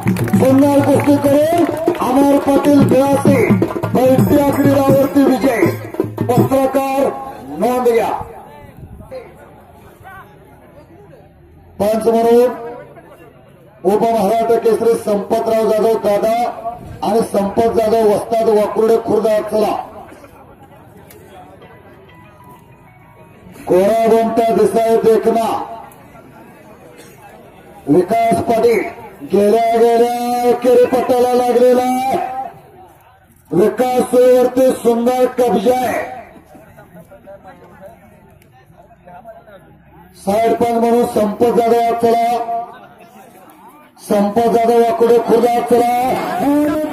सुंदर कुस्ती करून अमर पाटील बिळासे बैठ्या क्रीडावरती विजय. पत्रकार नोंद घ्या. पंच म्हणून उपमहाराष्ट्र केसरी संपतराव जाधव दादा आणि संपत जाधव वस्ताद वाकुर्डे खुर्द अडचला. कोरा गोमटा दिसाय देखना विकास पाटील गेल्या एकेरी पट्टाला लागलेला विकास वरती सुंदर कब्जा आहे. साइड पंच म्हणून संपत जाधव अडचला. संपत जाधव वाकुडे खुर्द अडचला.